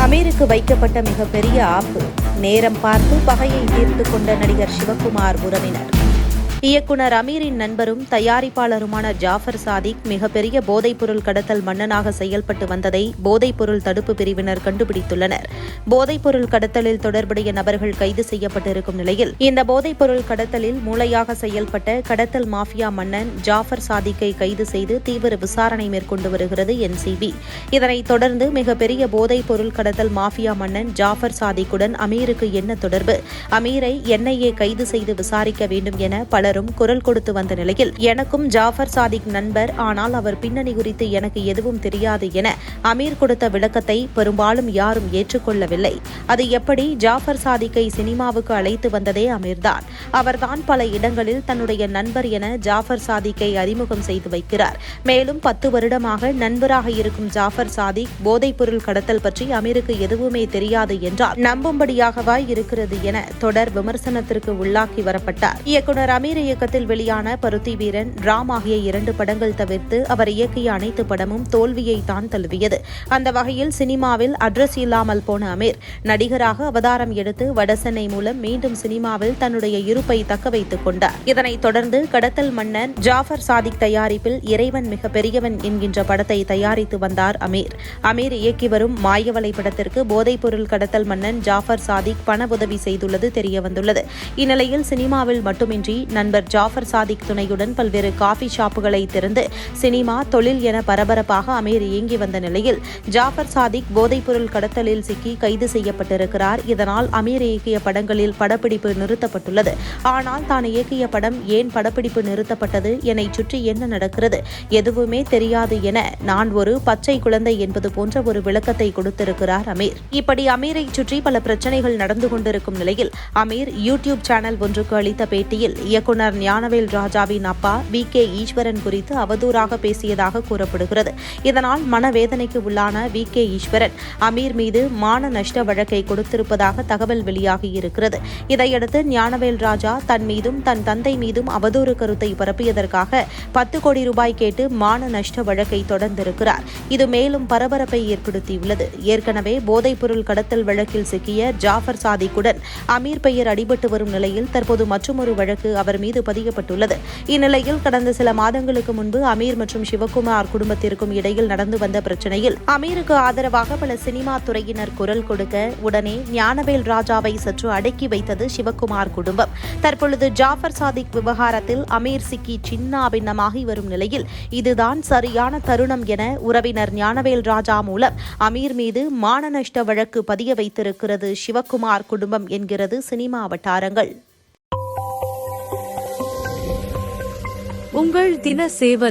அமீருக்கு வைக்கப்பட்ட மிகப்பெரிய ஆப்பு. நேரம் பார்த்து பகையை தீர்த்து கொண்ட நடிகர் சிவகுமார் உறவினர். இயக்குனர் அமீரின் நண்பரும் தயாரிப்பாளருமான ஜாஃபர் சாதிக் மிகப்பெரிய போதைப்பொருள் கடத்தல் மன்னனாக செயல்பட்டு வந்ததை போதைப்பொருள் தடுப்பு பிரிவினர் கண்டுபிடித்துள்ளனர். போதைப்பொருள் கடத்தலில் தொடர்புடைய நபர்கள் கைது செய்யப்பட்டிருக்கும் நிலையில் இந்த போதைப்பொருள் கடத்தலில் மூளையாக செயல்பட்ட கடத்தல் மாஃபியா மன்னன் ஜாஃபர் சாதிக்கை கைது செய்து தீவிர விசாரணை மேற்கொண்டு வருகிறது என்சிபி. இதனைத் தொடர்ந்து மிகப்பெரிய போதைப்பொருள் கடத்தல் மாஃபியா மன்னன் ஜாஃபர் சாதிக்குடன் அமீருக்கு என்ன தொடர்பு, அமீரை என்ஐஏ கைது செய்து விசாரிக்க வேண்டும் என பலரும் குரல் கொடுத்து வந்த நிலையில் எனக்கும் ஜாஃபர் சாதிக் நண்பர், ஆனால் அவர் பின்னணி குறித்து எனக்கு எதுவும் தெரியாது என அமீர் கொடுத்த விளக்கத்தை பெரும்பாலும் யாரும் ஏற்றுக்கொள்ளவில்லை. அது எப்படி, ஜாஃபர் சாதிக்கை சினிமாவுக்கு அழைத்து வந்ததே அமீர்தான். அவர்தான் பல இடங்களில் தன்னுடைய நண்பர் என ஜாஃபர் சாதிக்கை அறிமுகம் செய்து வைக்கிறார். மேலும் 10 வருடமாக நண்பராக இருக்கும் ஜாஃபர் சாதிக் போதைப்பொருள் கடத்தல் பற்றி அமீருக்கு எதுவுமே தெரியாது என்றால் நம்பும்படியாகவா இருக்கிறது என தொடர் விமர்சனத்திற்கு உள்ளாக்கி வரப்பட்டார். இயக்குனர் அமீர் இயக்கத்தில் வெளியான பருத்தி வீரன், ராம் ஆகிய 2 படங்கள் தவிர்த்து அவர் இயக்கிய அனைத்து படமும் தோல்வியை தான் தழுவியது. அந்த வகையில் சினிமாவில் அட்ரஸ் இல்லாமல் போன அமீர் நடிகராக அவதாரம் எடுத்து வடசென்னை மூலம் மீண்டும் சினிமாவில் தன்னுடைய இருப்பை தக்க வைத்துக் கொண்டார். இதனைத் தொடர்ந்து கடத்தல் மன்னன் ஜாஃபர் சாதிக் தயாரிப்பில் இறைவன் மிக பெரியவன் என்கின்ற படத்தை தயாரித்து வந்தார் அமீர். அமீர் இயக்கி வரும் மாயவலை படத்திற்கு போதைப்பொருள் கடத்தல் மன்னன் ஜாஃபர் சாதிக் பண உதவி செய்துள்ளது தெரியவந்துள்ளது. இந்நிலையில் சினிமாவில் மட்டுமின்றி நண்பர் ஜாஃபர் சாதிக் துணையுடன் பல்வேறு காஃபி ஷாப்புகளை திறந்து சினிமா தொழில் என பரபரப்பாக அமீர் இயங்கி வந்த நிலையில் ஜாஃபர் சாதிக் போதைப்பொருள் கடத்தலில் சிக்கி கைது செய்யப்பட்டிருக்கிறார். இதனால் அமீர் இயக்கிய படங்களில் படப்பிடிப்பு நிறுத்தப்பட்டுள்ளது. ஆனால் தான் இயக்கிய படம் ஏன் படப்பிடிப்பு நிறுத்தப்பட்டது, என்னை சுற்றி என்ன நடக்கிறது, எதுவுமே தெரியாது என நான் ஒரு பச்சை குழந்தை என்பது போன்ற ஒரு விளக்கத்தை கொடுத்திருக்கிறார் அமீர். இப்படி அமீரை சுற்றி பல பிரச்சனைகள் நடந்து கொண்டிருக்கும் நிலையில் அமீர் யூடியூப் சேனல் ஒன்றுக்கு அளித்த பேட்டியில் இயக்குனர் ஞானவேல் ராஜாவின் அப்பா VK ஈஸ்வரன் குறித்து அவதூறாக பேசியதாக கூறப்படுகிறது. இதனால் மனவேதனைக்கு உள்ளான VK ஈஸ்வரன் அமீர் மீது மான நஷ்ட வழக்கை கொடுத்திருப்பதாக தகவல் வெளியாகியிருக்கிறது. இதையடுத்து ஞானவேல் ராஜா தன் மீதும் தன் தந்தை மீதும் அவதூறு கருத்தை பரப்பியதற்காக 10 கோடி ரூபாய் கேட்டு மான நஷ்ட வழக்கை தொடர்ந்திருக்கிறார். இது மேலும் பரபரப்பை ஏற்படுத்தியுள்ளது. ஏற்கனவே போதைப்பொருள் கடத்தல் வழக்கில் சிக்கிய ஜாஃபர் சாதிக்குடன் அமீர் பெயர் அடிபட்டு வரும் நிலையில் தற்போது மற்றொரு வழக்கு அவர் மீது பதியப்பட்டுள்ளது. இந்நிலையில் கடந்த சில மாதங்களுக்கு முன்பு அமீர் மற்றும் சிவகுமார் குடும்பத்திற்கும் இடையில் நடந்து வந்த பிரச்சனையில் அமீருக்கு ஆதரவாக பல சினிமா துறையினர் குரல் கொடுக்க உடனே ஞானவேல் ராஜாவை சற்று அடக்கி வைத்தது சிவகுமார் குடும்பம். தற்பொழுது ஜாஃபர் சாதிக் விவகாரத்தில் அமீர் சிக்கி சின்னாபின்னமாகி வரும் நிலையில் இதுதான் சரியான தருணம் என உறவினர் ஞானவேல் ராஜா மூலம் அமீர் மீது மான நஷ்ட வழக்கு பதிய வைத்திருக்கிறது சிவகுமார் குடும்பம் என்கிறது சினிமா வட்டாரங்கள். உங்கள் தின சேவல்.